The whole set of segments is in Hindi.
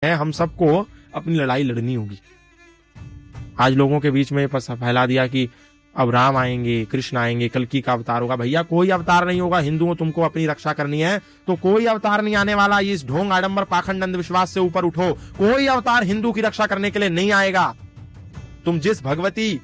है, हम सबको अपनी लड़ाई लड़नी होगी। आज लोगों के बीच में फैला दिया कि अब राम आएंगे, कृष्ण आएंगे, कल्कि का अवतार होगा। भैया कोई अवतार नहीं होगा। हिंदुओं तुमको अपनी रक्षा करनी है तो कोई अवतार नहीं आने वाला। इस ढोंग आडंबर पाखंड अंधविश्वास से ऊपर उठो। कोई अवतार हिंदू की रक्षा करने के लिए नहीं आएगा। तुम जिस भगवती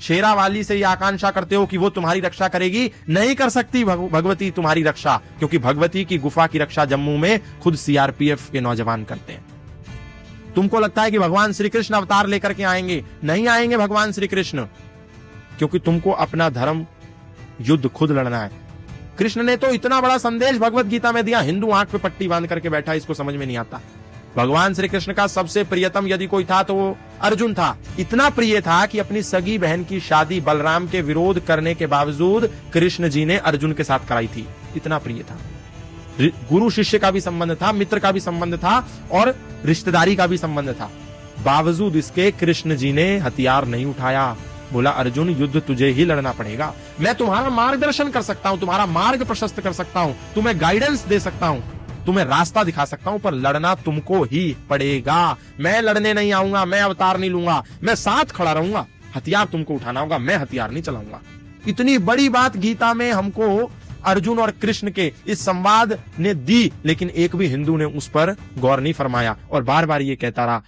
शेरावाली से ये आकांक्षा करते हो कि वो तुम्हारी रक्षा करेगी, नहीं कर सकती भगवती तुम्हारी रक्षा, क्योंकि भगवती की गुफा की रक्षा जम्मू में खुद सीआरपीएफ के नौजवान करते हैं। तुमको लगता है कि भगवान श्री कृष्ण अवतार लेकर के आएंगे, नहीं आएंगे भगवान श्री कृष्ण, क्योंकि तुमको अपना धर्म युद्ध खुद लड़ना है। कृष्ण ने तो इतना बड़ा संदेश भगवत गीता में दिया, हिंदू आंख पे पट्टी बांध करके बैठा, इसको समझ में नहीं आता। भगवान श्री कृष्ण का सबसे प्रियतम यदि कोई था तो वो अर्जुन था। इतना प्रिय था कि अपनी सगी बहन की शादी बलराम के विरोध करने के बावजूद कृष्ण जी ने अर्जुन के साथ कराई थी। इतना प्रिय था। गुरु शिष्य का भी संबंध था, मित्र का भी संबंध था और रिश्तेदारी का भी संबंध था। बावजूद इसके कृष्ण जी ने हथियार नहीं उठाया। बोला अर्जुन युद्ध तुझे ही लड़ना पड़ेगा। मैं तुम्हारा मार्गदर्शन कर सकता हूं, तुम्हारा मार्ग प्रशस्त कर सकता हूं, तुम्हें गाइडेंस दे सकता हूं, तुम्हें रास्ता दिखा सकता हूं, पर लड़ना तुमको ही पड़ेगा। मैं लड़ने नहीं आऊंगा, मैं अवतार नहीं लूंगा, मैं साथ खड़ा रहूंगा। हथियार तुमको उठाना होगा, मैं हथियार नहीं चलाऊंगा। इतनी बड़ी बात गीता में हमको अर्जुन और कृष्ण के इस संवाद ने दी, लेकिन एक भी हिंदू ने उस पर गौर नहीं फरमाया और बार बार ये कहता रहा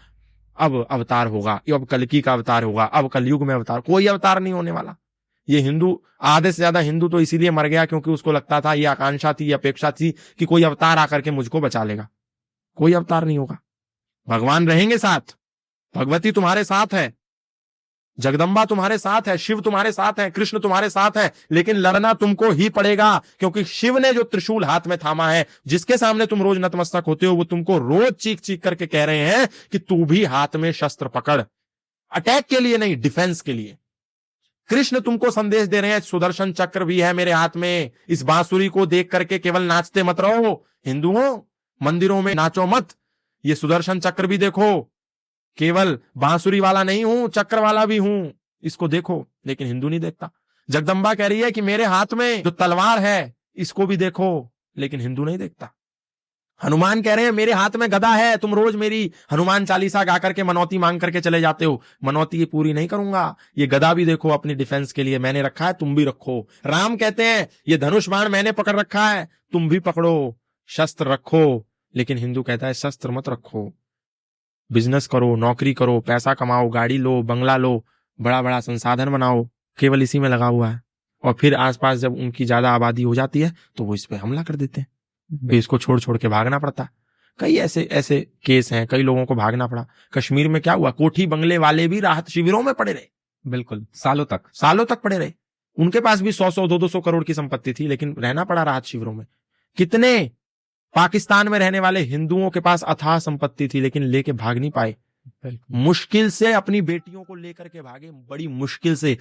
अब अवतार होगा, अब कल्कि का अवतार होगा, अब कलयुग में अवतार। कोई अवतार नहीं होने वाला। ये हिंदू, आधे से ज्यादा हिंदू तो इसीलिए मर गया क्योंकि उसको लगता था, ये आकांक्षा थी, ये अपेक्षा थी कि कोई अवतार आकर के मुझको बचा लेगा। कोई अवतार नहीं होगा। भगवान रहेंगे साथ, भगवती तुम्हारे साथ है, जगदम्बा तुम्हारे साथ है, शिव तुम्हारे साथ है, कृष्ण तुम्हारे साथ है, लेकिन लड़ना तुमको ही पड़ेगा, क्योंकि शिव ने जो त्रिशूल हाथ में थामा है, जिसके सामने तुम रोज नतमस्तक होते हो, वो तुमको रोज चीख चीख करके कह रहे हैं कि तू भी हाथ में शस्त्र पकड़। अटैक के लिए नहीं, डिफेंस के लिए। कृष्ण तुमको संदेश दे रहे हैं, सुदर्शन चक्र भी है मेरे हाथ में। इस बांसुरी को देख करके केवल नाचते मत रहो। हिंदुओं, मंदिरों में नाचो मत, ये सुदर्शन चक्र भी देखो। केवल बांसुरी वाला नहीं हूं, चक्र वाला भी हूं, इसको देखो। लेकिन हिंदू नहीं देखता। जगदम्बा कह रही है कि मेरे हाथ में जो तलवार है इसको भी देखो, लेकिन हिंदू नहीं देखता। हनुमान कह रहे हैं मेरे हाथ में गदा है, तुम रोज मेरी हनुमान चालीसा गा करके मनौती मांग करके चले जाते हो, मनौती ये पूरी नहीं करूंगा। ये गदा भी देखो, अपनी डिफेंस के लिए मैंने रखा है, तुम भी रखो। राम कहते हैं ये धनुष बाण मैंने पकड़ रखा है, तुम भी पकड़ो, शस्त्र रखो। लेकिन हिंदू कहता है शस्त्र मत रखो, बिजनेस करो, नौकरी करो, पैसा कमाओ, गाड़ी लो, बंगला लो, बड़ा बड़ा संसाधन बनाओ, केवल इसी में लगा हुआ है। और फिर आसपास जब उनकी ज्यादा आबादी हो जाती है तो वो इस पे हमला कर देते हैं, फिर इसको छोड़ छोड़ के भागना पड़ता है। कई ऐसे केस हैं, कई लोगों को भागना पड़ा। कश्मीर में क्या हुआ, कोठी बंगले वाले भी राहत शिविरों में पड़े रहे, बिल्कुल सालों तक पड़े रहे। उनके पास भी 100-100, 200 करोड़ की संपत्ति थी, लेकिन रहना पड़ा राहत शिविरों में। कितने पाकिस्तान में रहने वाले हिंदुओं के पास अथाह संपत्ति थी, लेकिन लेके भाग नहीं पाए। मुश्किल से अपनी बेटियों को लेकर के भागे, बड़ी मुश्किल से।